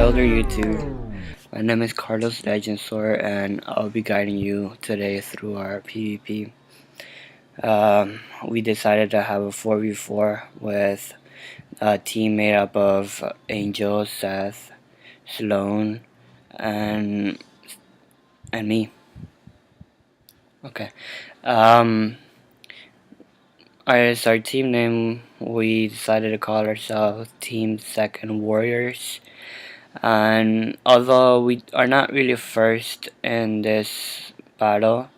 Hello there YouTube, my name is Carlos Legendsor and I'll be guiding you today through our PvP. We decided to have a 4v4 with a team made up of Angel, Seth, Sloan, and me. Okay. Um, as our team name, we decided to call ourselves Team Second Warriors. And although we are not really first in this battle,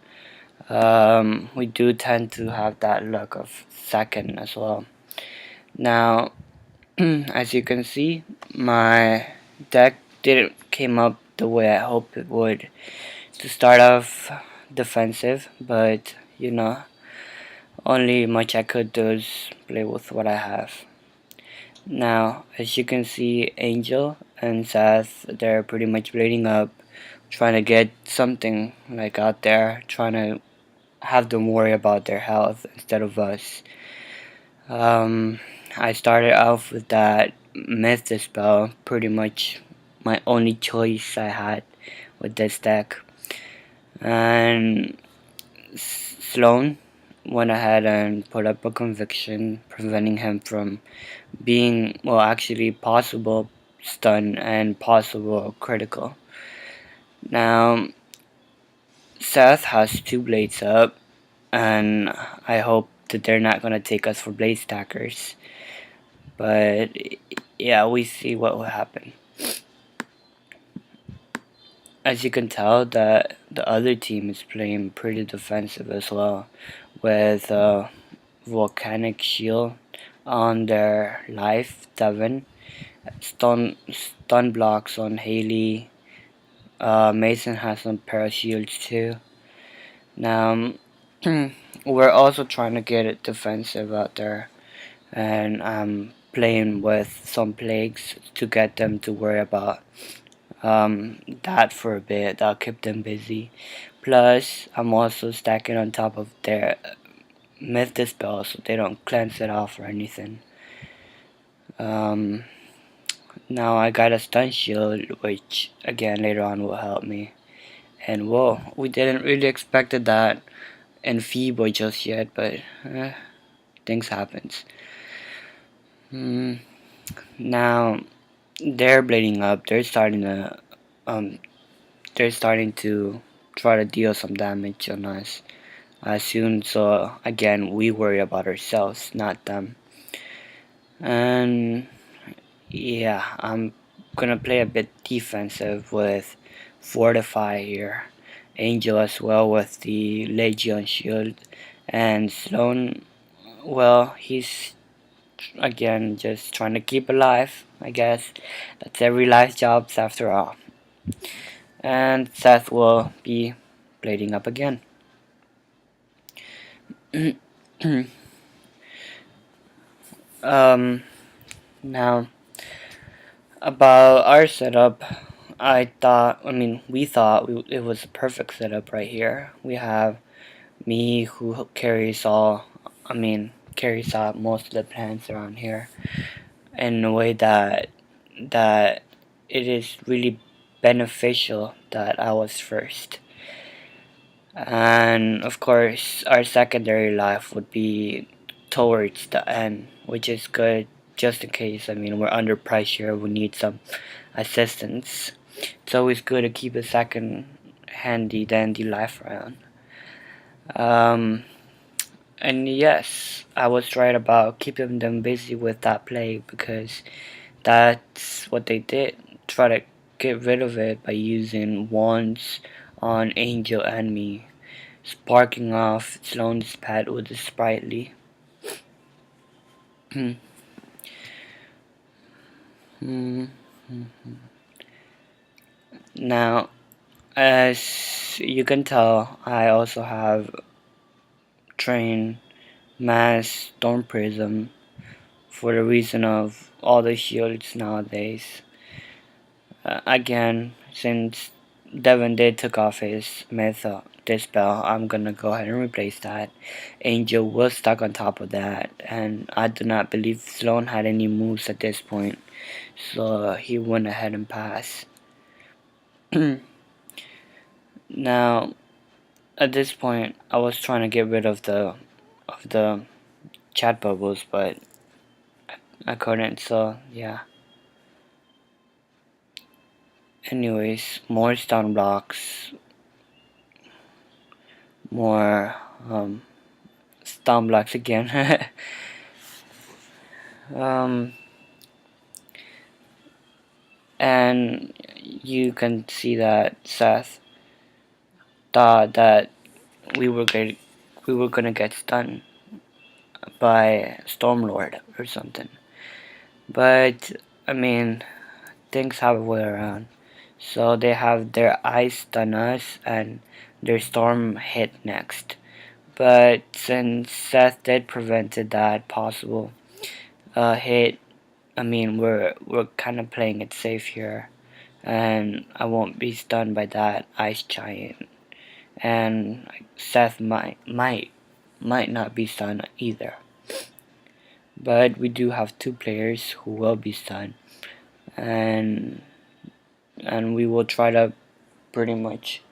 we do tend to have that look of second as well. Now, as you can see, my deck didn't came up the way I hoped it would. To start off defensive, but you know, only much I could do is play with what I have. Now, as you can see, Angel and Seth, they're pretty much bleeding up, trying to get something like out there, trying to have them worry about their health instead of us. I started off with that Myth Dispel, pretty much my only choice I had with this deck. And Sloan went ahead and put up a conviction, preventing him from being, well, actually possible stun and possible critical. Now, Seth has 2 blades up, and I hope that they're not going to take us for blade stackers. But yeah, we see what will happen. As you can tell, that the other team is playing pretty defensive as well, with volcanic shield on their life, Devon, stun blocks on Haley. Mason has some parashields too. Now, we're also trying to get it defensive out there, and I'm playing with some plagues to get them to worry about that for a bit. That'll keep them busy. Plus, I'm also stacking on top of their Myth Dispel so they don't cleanse it off or anything. Now I got a stun shield, which again later on will help me. And whoa, we didn't really expected that in Feeble just yet, but things happens. Now they're bleeding up. They're starting to try to deal some damage on us soon. So again, we worry about ourselves, not them. And yeah, I'm gonna play a bit defensive with Fortify here. Angel as well with the Legion shield. And Sloan, well, he's again just trying to keep alive, I guess. That's every life jobs after all. And Seth will be blading up again. Now about our setup, we thought it was a perfect setup right here. We have me who carries out most of the plants around here in a way that it is really beneficial that I was first. And of course, our secondary life would be towards the end, which is good just in case. We're under pressure, we need some assistance. It's always good to keep a second handy dandy life around. And yes, I was right about keeping them busy with that play because that's what they did. Try to get rid of it by using wands on Angel and me, sparking off Sloan's pad with the sprightly. Now, as you can tell, I also have trained Mass Storm Prism for the reason of all the shields nowadays. Again, since Devin did took off his myth dispel. I'm gonna go ahead and replace that. Angel was stuck on top of that, and I do not believe Sloan had any moves at this point, so he went ahead and passed. Now, at this point, I was trying to get rid of the chat bubbles, but I couldn't. So yeah. Anyways, more stun blocks, more stun blocks again. um, and you can see that Seth thought that we were gonna get stunned by Stormlord or something. But I mean, things have a way around. So they have their ice stun us and their storm hit next. But since Seth did prevented that possible hit, I mean we're kind of playing it safe here, and I won't be stunned by that ice giant. And Seth might not be stunned either. But we do have two players who will be stunned, and we will try to pretty much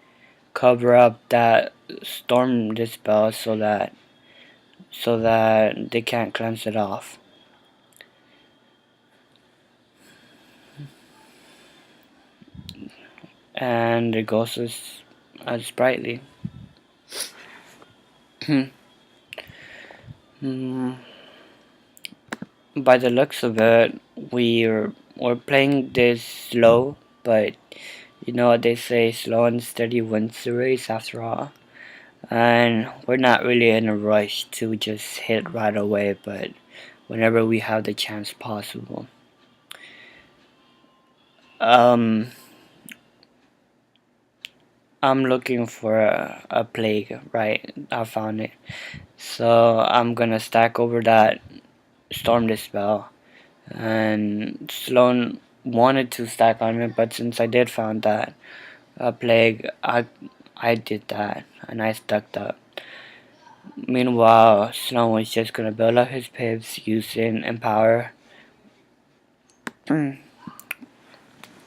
cover up that storm dispel so that they can't cleanse it off. And it goes as brightly. By the looks of it, we're playing this slow, but you know what they say, slow and steady wins the race after all. And we're not really in a rush to just hit right away, but whenever we have the chance possible. I'm looking for a plague, right? I found it. So I'm gonna stack over that storm dispel. And Sloan wanted to stack on it, but since I did found that plague, I did that and I stuck up. Meanwhile, Sloan was just gonna build up his pips using Empower.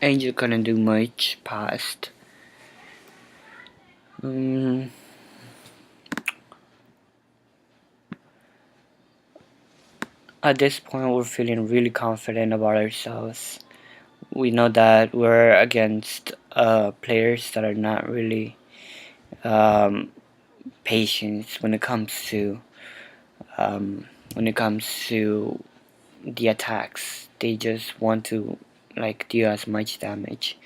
Angel couldn't do much past. At this point, we're feeling really confident about ourselves. We know that we're against players that are not really patient when it comes to the attacks. They just want to like deal as much damage.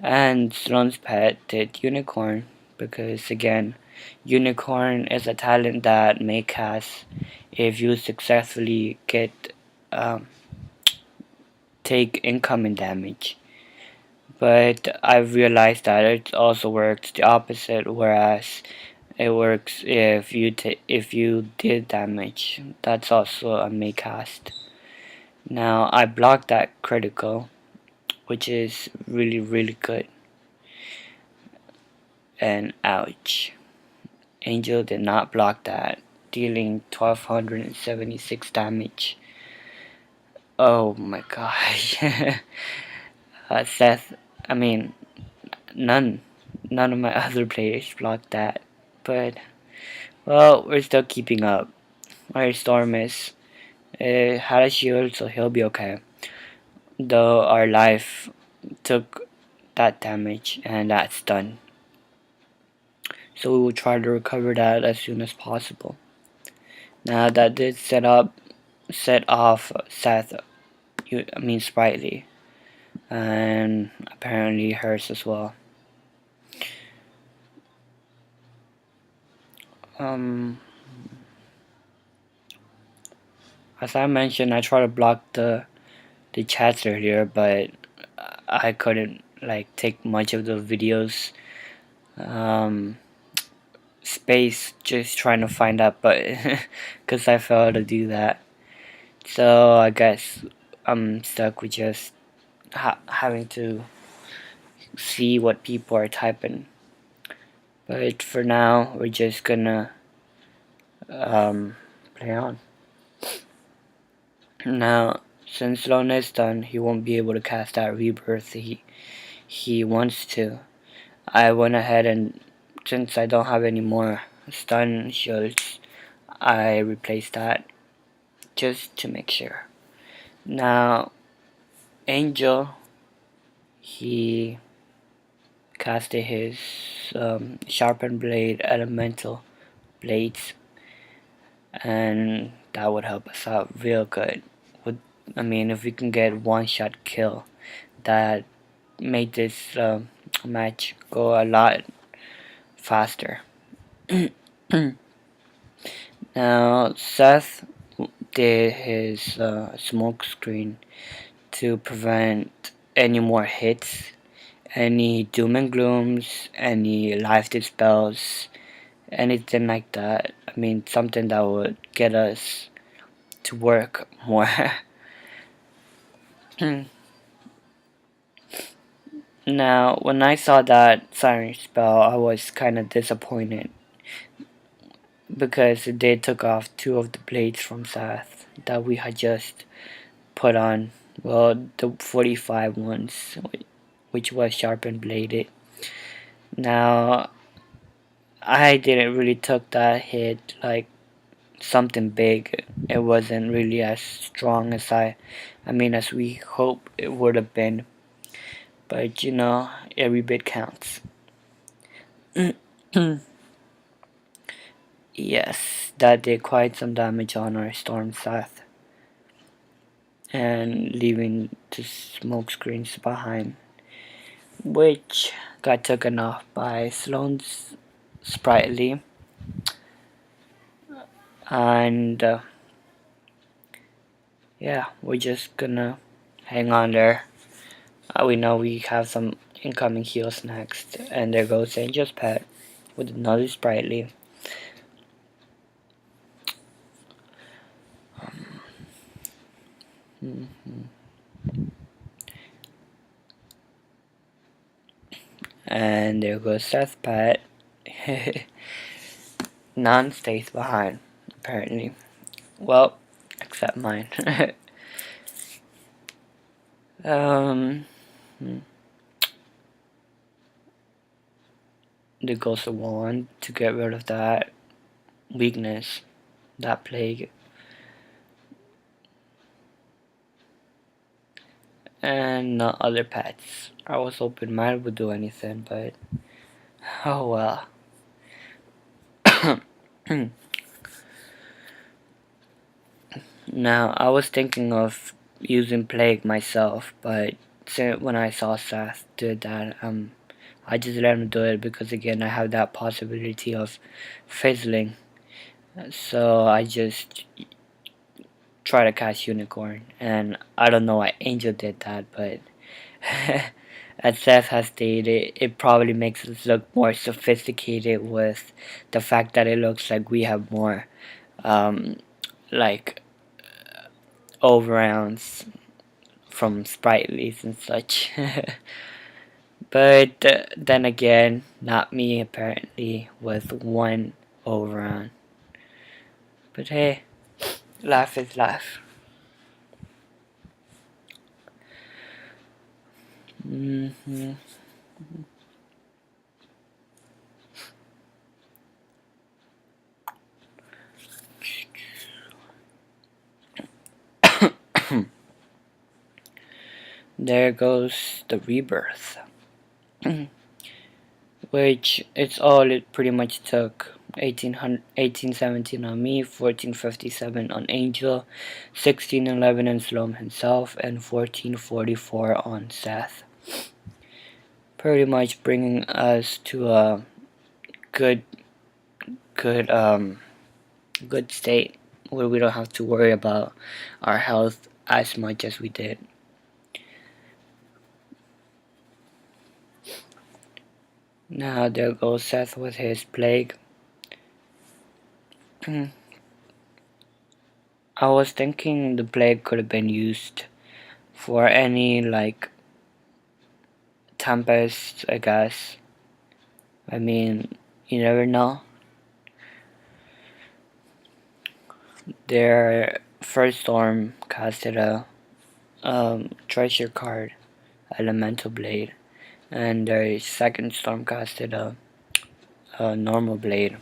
And Sloan's pet did Unicorn because again, Unicorn is a talent that Make has if you successfully get take incoming damage. But I've realized that it also works the opposite, whereas it works if you did damage. That's also a May cast. Now I blocked that critical, which is really good. And ouch. Angel did not block that, dealing 1276 damage. Oh my gosh. Seth, I mean, none of my other players blocked that. But, well, we're still keeping up. Our Storm is had a shield, so he'll be okay. Though our life took that damage, and that's done. So we will try to recover that as soon as possible. Now that did set off Seth, Sprightly, and apparently hers as well. As I mentioned, I tried to block the chats earlier, but I couldn't like take much of the videos. Space just trying to find that button because I failed to do that. So I guess I'm stuck with just having to see what people are typing. But for now, we're just gonna play on. Now, since Lone is done, he won't be able to cast that rebirth he wants to. I went ahead and, since I don't have any more stun shields, I replaced that just to make sure. Now, Angel, he casted his sharpened blade elemental blades, and that would help us out real good. I mean, if we can get one shot kill, that made this match go a lot faster. Now, Seth did his smoke screen to prevent any more hits, any doom and glooms, any life dispels, anything like that. I mean, something that would get us to work more. Now, when I saw that siren spell, I was kind of disappointed because it did took off two of the blades from Seth that we had just put on. Well, the 45 ones, which was sharpened bladed. Now, I didn't really took that hit like something big. It wasn't really as strong as as we hope it would have been. But you know, every bit counts. Yes, that did quite some damage on our storm Seth, and leaving the smoke screens behind, which got taken off by Sloane's Sprightly, and yeah, we're just gonna hang on there. We know we have some incoming heals next, and there goes Angel's Pet with another Sprightly. And there goes Seth's Pet. None stays behind, apparently. Well, except mine. um, the Ghost of Wand to get rid of that weakness, that plague. And not other pets. I was hoping mine would do anything, but oh well. Now, I was thinking of using Plague myself, but when I saw Seth did that, I just let him do it because again, I have that possibility of fizzling. So I just try to cast Unicorn, and I don't know why Angel did that, but as Seth has stated, it probably makes us look more sophisticated with the fact that it looks like we have more, like, overrounds from spritelys and such. But then again, not me apparently with one overround. But hey, life is life. There goes the rebirth. Which it's all it pretty much took. 1817 on me, 1457 on Angel, 1611 on Sloan himself, and 1444 on Seth. Pretty much bringing us to a good good state where we don't have to worry about our health as much as we did. Now there goes Seth with his plague. I was thinking the plague could have been used for any like Tempest, I guess. I mean, you never know. Their first storm casted a treasure card, Elemental Blade, and their second storm casted a normal blade.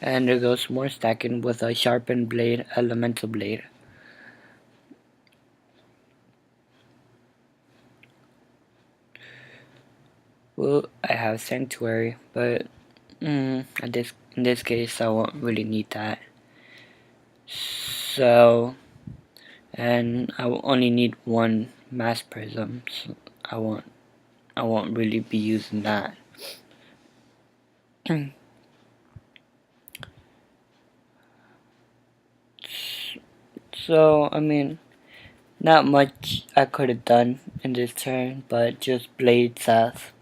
And there goes more stacking with a sharpened blade, Elemental Blade. Well, I have Sanctuary, but in this case, I won't really need that. So, and I will only need one Mass Prism, so I won't really be using that. So, I mean, not much I could have done in this turn, but just Blade Seth.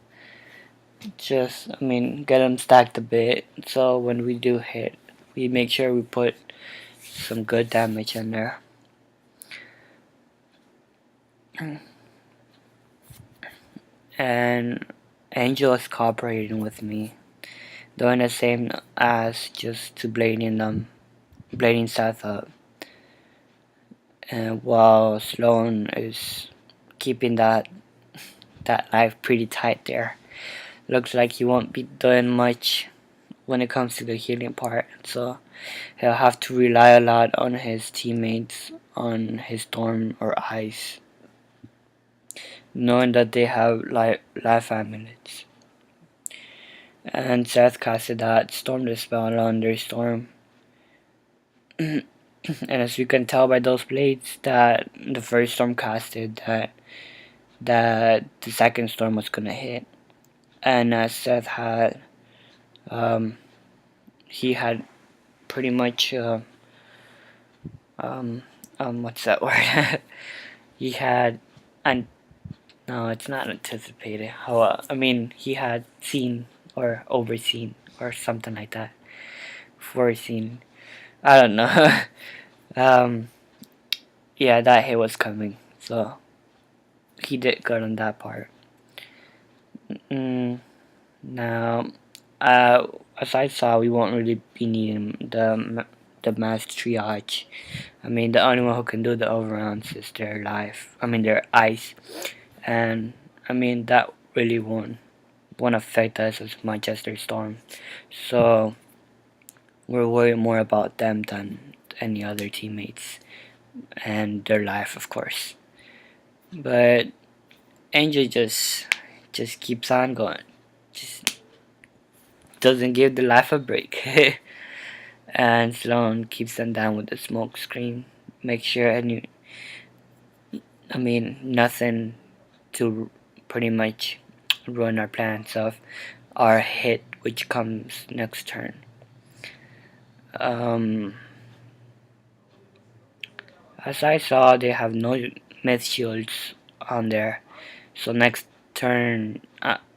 Just, I mean, get them stacked a bit, so when we do hit, we make sure we put some good damage in there. And Angel is cooperating with me, doing the same as just to blading Seth up. And while Sloan is keeping that life pretty tight there. Looks like he won't be doing much when it comes to the healing part, so he'll have to rely a lot on his teammates on his Storm or Ice, knowing that they have life amulets. And Seth casted that Storm Dispel on their Storm. And as you can tell by those blades, that the first Storm casted that the second Storm was gonna hit. And as Seth had, he had pretty much, what's that word? He had, no, it's not anticipated. I mean, he had seen or overseen or something like that. Foreseen. I don't know. Yeah, that hit was coming, so he did good on that part. Now, as I saw, we won't really be needing the mass triage. I mean, the only one who can do the overrounds is their their Ice, and I mean that really won't affect us as much as their Storm. So we're worried more about them than any other teammates and their life, of course. But Angel just keeps on going. Just doesn't give the life a break. And Sloan keeps them down with the smoke screen. Make sure nothing to pretty much ruin our plans of our hit, which comes next turn. As I saw, they have no myth shields on there, so next turn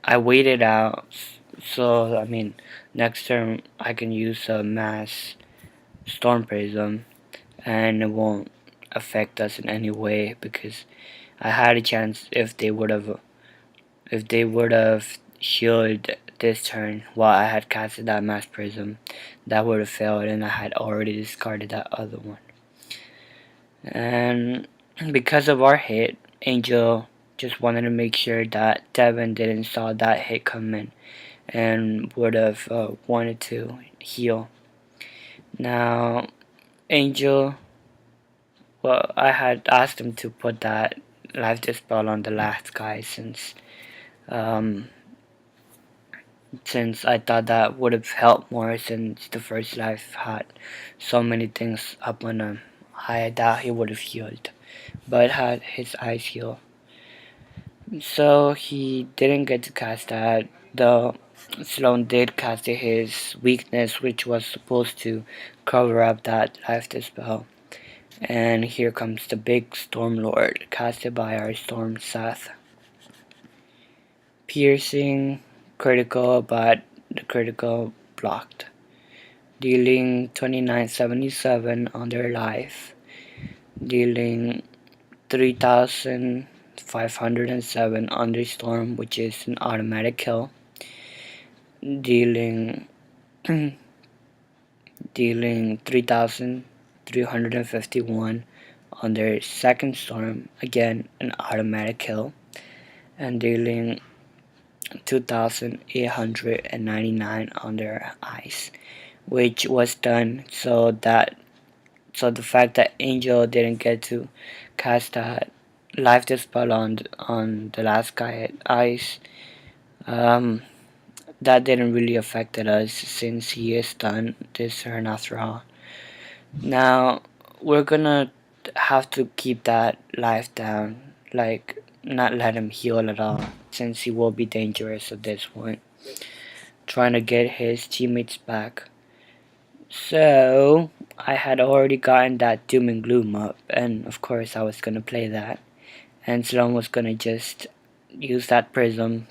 I waited out. So I mean, next turn I can use a mass Storm Prism, and it won't affect us in any way because I had a chance if they would have shielded this turn while I had casted that Mass Prism, that would have failed, and I had already discarded that other one. And because of our hit, Angel just wanted to make sure that Devin didn't saw that hit coming and would have wanted to heal. Now, Angel, well, I had asked him to put that life dispel on the last guy since I thought that would have helped more since the first life had so many things up on him. I doubt he would have healed, but had his Ice heal. So he didn't get to cast that, though Sloan did cast his weakness, which was supposed to cover up that life dispel. And here comes the big Storm Lord, casted by our Storm Seth. Piercing, critical, but the critical blocked. Dealing 2977 on their life. Dealing 3000 507 Understorm, which is an automatic kill, dealing dealing 3,351 on their second storm, again an automatic kill, and dealing 2,899 on their ice, which was done so the fact that Angel didn't get to cast that life dispel on the last guy at ice, um, that didn't really affect us since he is done this turn after all. Now we're gonna have to keep that life down, like not let him heal at all, since he will be dangerous at this point, trying to get his teammates back. So I had already gotten that doom and gloom up, and of course I was gonna play that, and Sloan was gonna just use that prism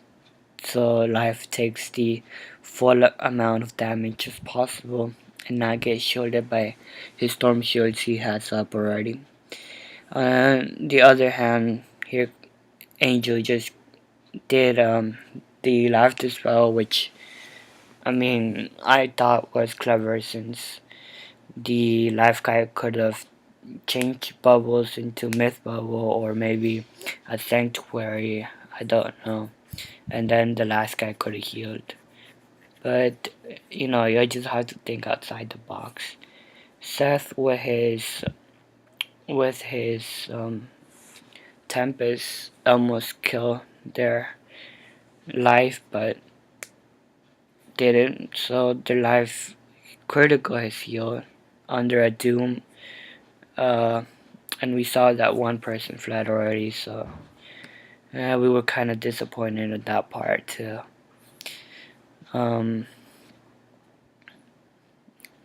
so life takes the full amount of damage as possible and not get shielded by his storm shields he has up already. On the other hand, here Angel just did the life dispel, which I mean I thought was clever, since the life guy could have changed bubbles into myth bubble or maybe a sanctuary, I don't know, and then the last guy could have healed. But you know, you just have to think outside the box. Seth with his Tempest almost killed their life, but didn't. So their life critical is healed under a doom. Uh, and we saw that one person fled already, so we were kind of disappointed in that part too. Um,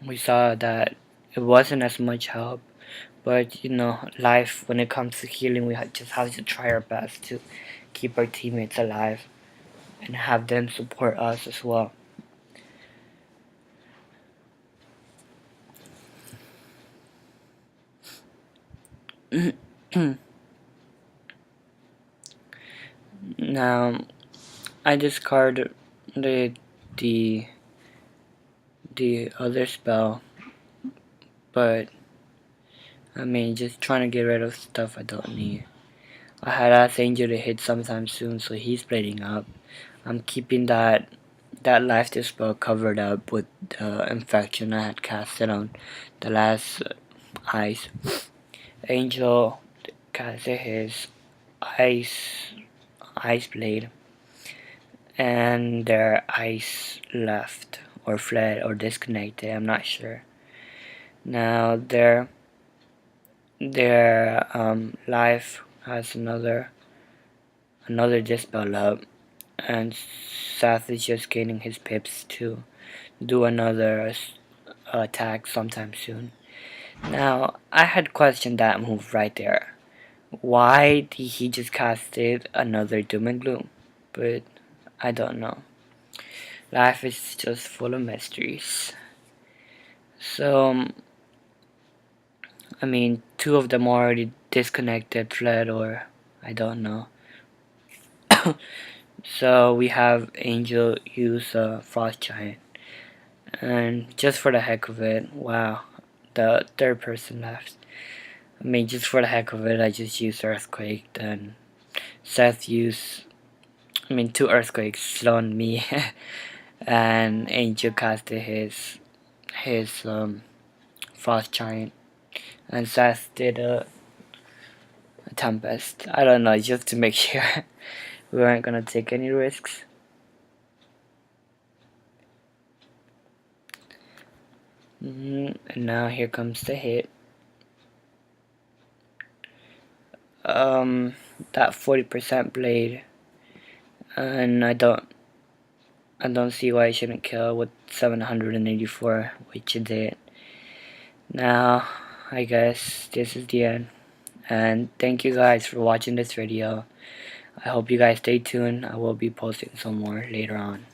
we saw that it wasn't as much help, but you know, life when it comes to healing, we just have to try our best to keep our teammates alive and have them support us as well. Now I discarded the the other spell, but I mean just trying to get rid of stuff I don't need. I had asked Angel to hit sometime soon, so he's bleeding up. I'm keeping that life dispel covered up with the infection I had casted on the last ice. Angel casted his ice ice blade, and their ice left or fled or disconnected. I'm not sure. Now their life has another dispel up, and Seth is just gaining his pips to do another attack sometime soon. Now I had questioned that move right there. Why did he just casted another doom and gloom? But I don't know. Life is just full of mysteries. So I mean, two of them already disconnected, fled, or I don't know. So we have Angel use a Frost Giant, and just for the heck of it, wow, the third person left. I mean, just for the heck of it, I just used Earthquake. Then Seth used, I mean, two Earthquakes slowed me, and Angel casted his Frost Giant, and Seth did a Tempest. I don't know, just to make sure we weren't gonna take any risks. And now here comes the hit. That 40% blade, and I don't see why I shouldn't kill with 784, which it did. Now, I guess this is the end. And thank you guys for watching this video. I hope you guys stay tuned. I will be posting some more later on.